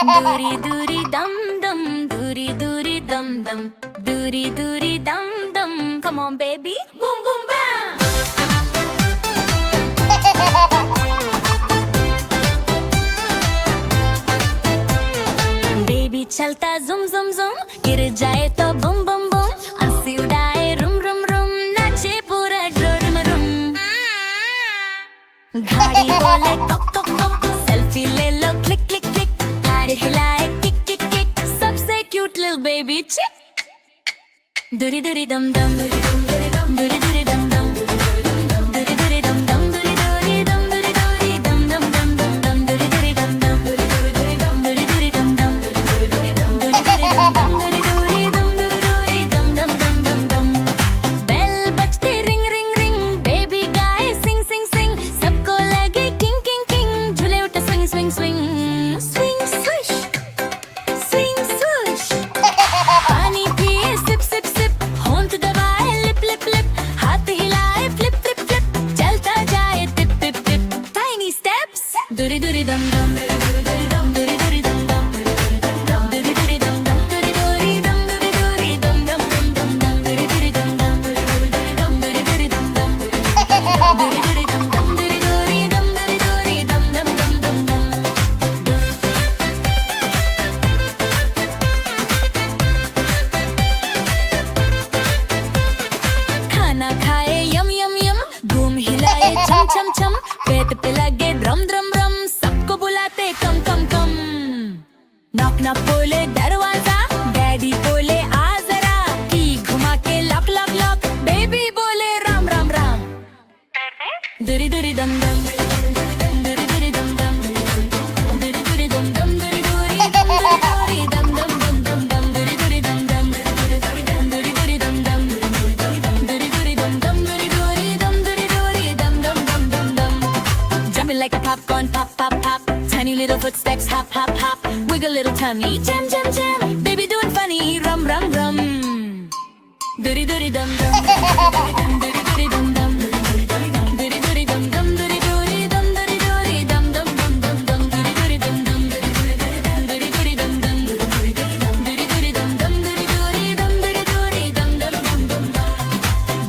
दूरी दूरी dum dum, दूरी दूरी dum dum, दूरी दूरी dum dum. Come on, baby, boom boom bam. Baby चलता zum zum zum, गिर जाए तो bum bum bum, हंसी उड़ाए rum rum rum, नाचे पूरा rum rum. घाड़ी बोले टक टक टक, सेल्फी ले लो क्लिक क्लिक क्लिक, गाड़ी हिलाए किक किक किक, सबसे क्यूट little baby chick. दूरी दूरी dum dum, दूरी दूरी dum dum, दूरी दूरी dum dum, दूरी दूरी dum dum, दूरी दूरी dum दूरी दूरी dum dum dum dum dum, दूरी दूरी dum dum, दूरी दूरी dum दूरी दूरी dum dum, दूरी दूरी dum दूरी दूरी dum dum, दूरी दूरी dum दूरी दूरी dum dum dum dum dum. Bell बजती ring ring ring, baby गाए sing sing sing, सबको लगे king king king, झूले उठे swing swing swing, swing swish, swing swoosh. पानी पिए sip sip sip, होंठ दबाए lip lip lip, हाथ हिलाए flip flip flip, चलता जाए tip tip tip. Tiny steps, दूरी दूरी dum dum, दूरी दूरी dum दूरी दूरी dum dum, दूरी दूरी dum dum, दूरी दूरी dum दूरी दूरी dum dum dum dum dum, दूरी दूरी dum dum, दूरी दूरी dum दूरी दूरी dum dum, दूरी दूरी dum dum, दूरी दूरी dum दूरी दूरी dum dum dum dum dum. खाना खाए यम यम यम, घूम हिलाए छम छम छम, पेट पे लगे ड्रम ड्रम ड्रम, सबको बुलाते कम कम कम. नॉक नॉक बोले दरवाजा, डैडी बोले आ जरा, की घुमा के लॉक लॉक लॉक, बेबी बोले राम राम राम. दूरी दूरी दम दम, दूरी दूरी दम दम, दूरी दूरी दम दम, दूरी दूरी दम दूरी दूरी दम दम दम दम दम, दूरी दूरी दम दम, दूरी दूरी दम दम, दूरी दूरी दम दम, दूरी दूरी दम दूरी दूरी dum dum dum dum dum. Jumping like a popcorn, pop pop pop. Tiny little footsteps, hop hop hop. Wiggle little tummy, jam jam jam. Baby doing funny, rum rum rum. Doody doody dum dum, doody doody dum dum, doody doody dum dum, doody doody dum doody doody dum dum dum dum dum, doody doody dum dum, doody doody dum dum, doody doody dum dum, doody doody dum doody doody dum dum dum dum dum.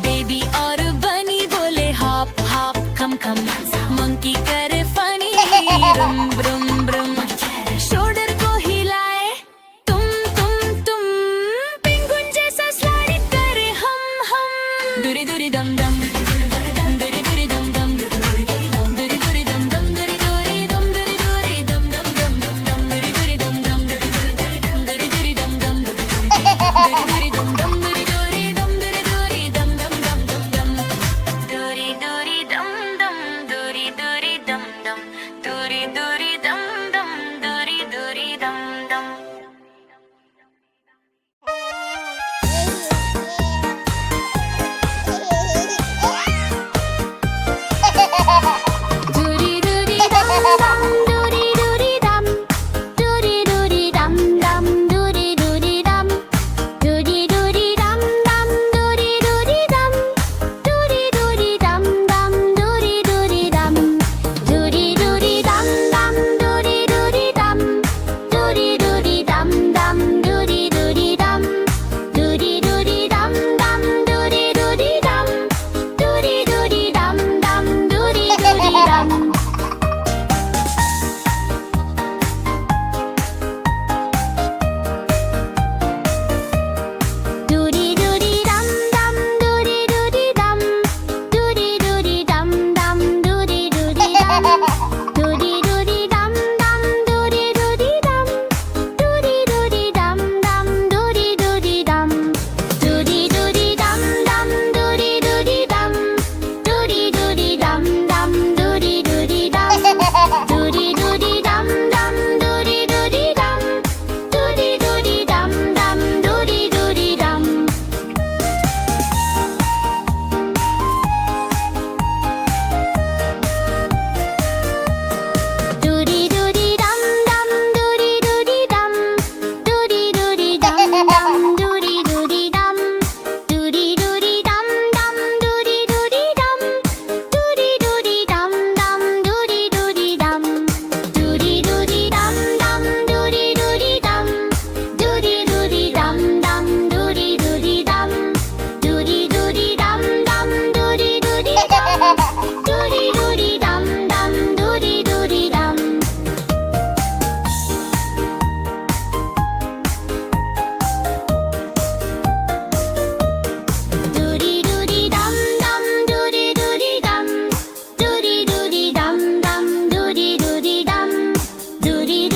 Baby और bunny बोले hop hop come come, monkey करे funny rum brum brum, shoulder को हिलाए तुम penguin जैसा slide करे हम. दूरी दूरी dum dum.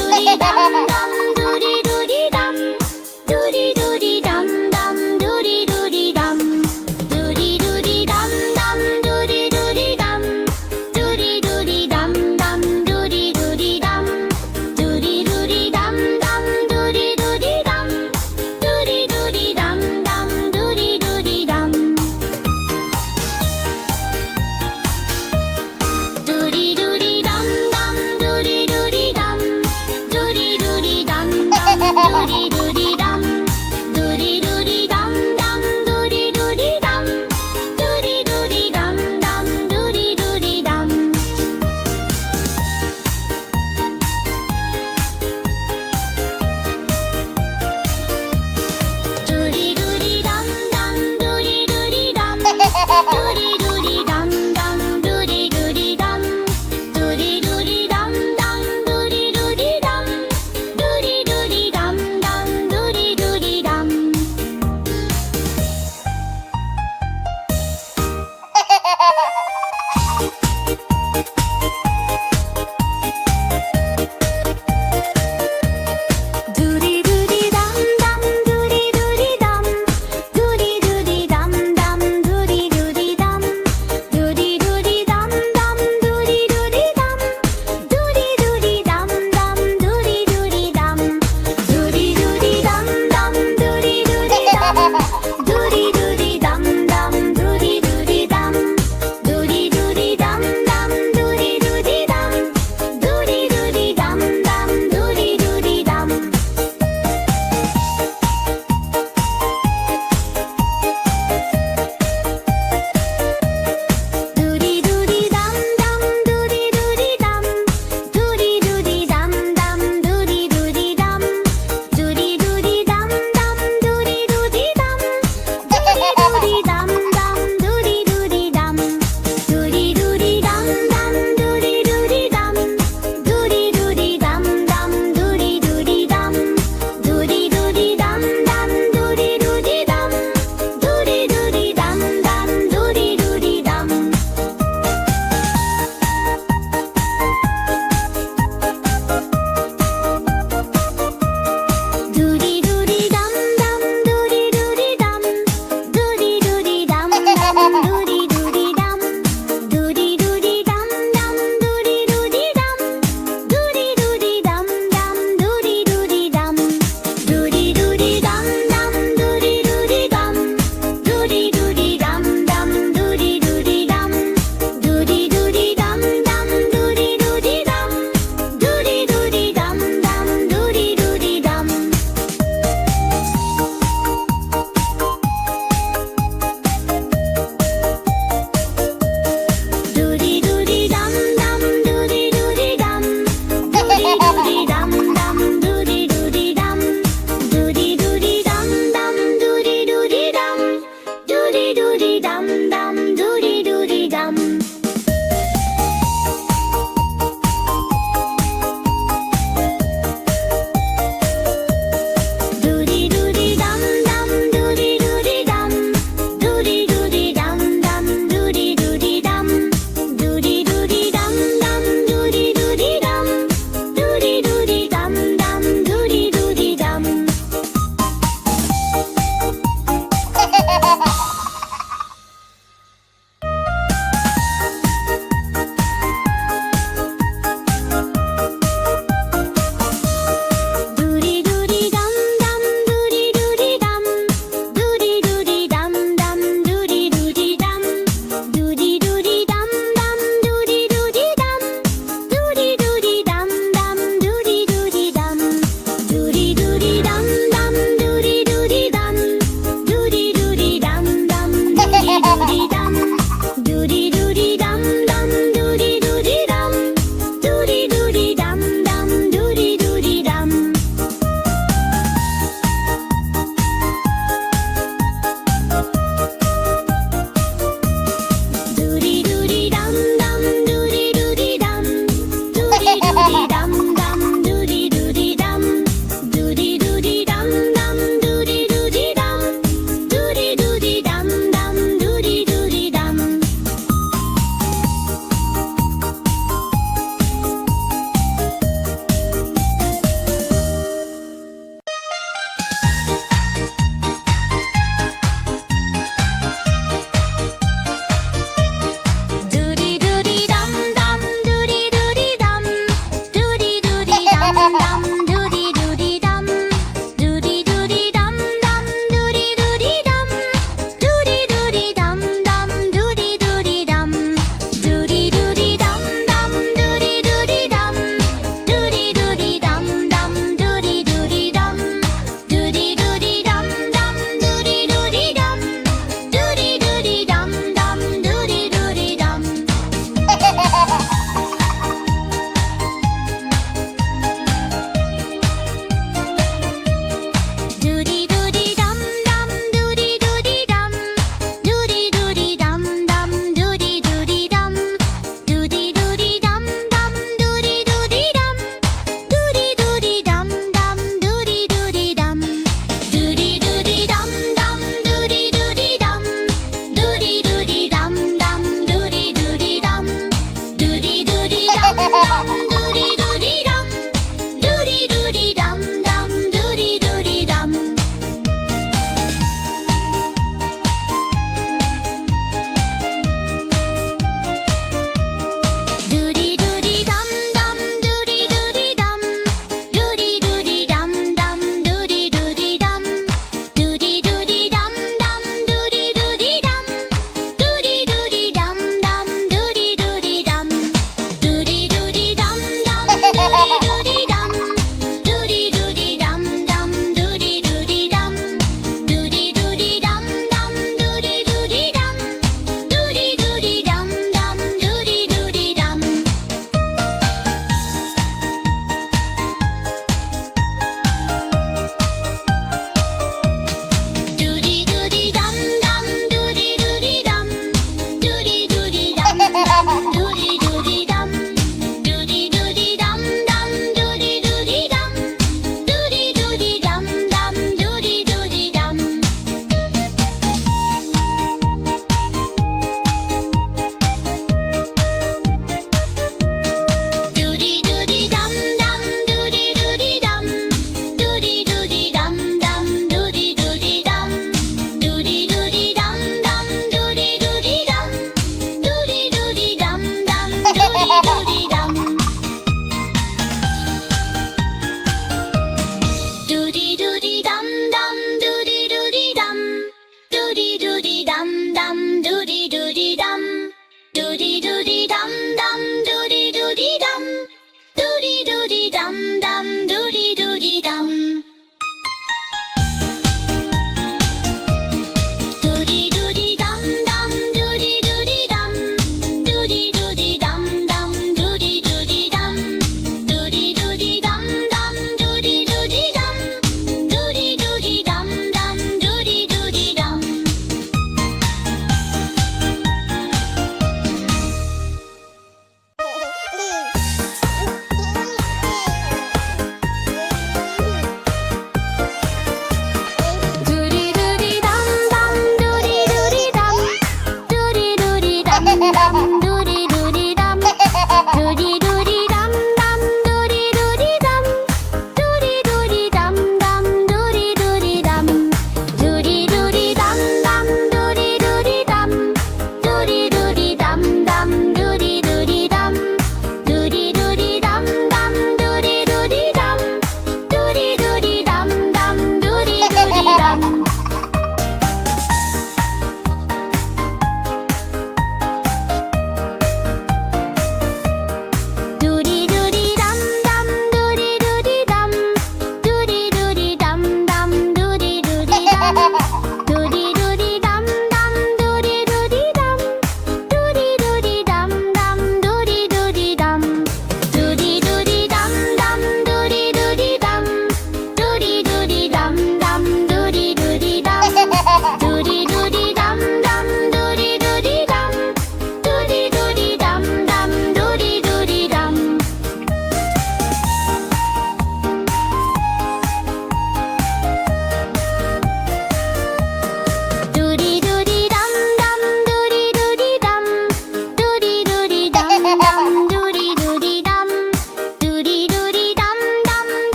चूरी दम दम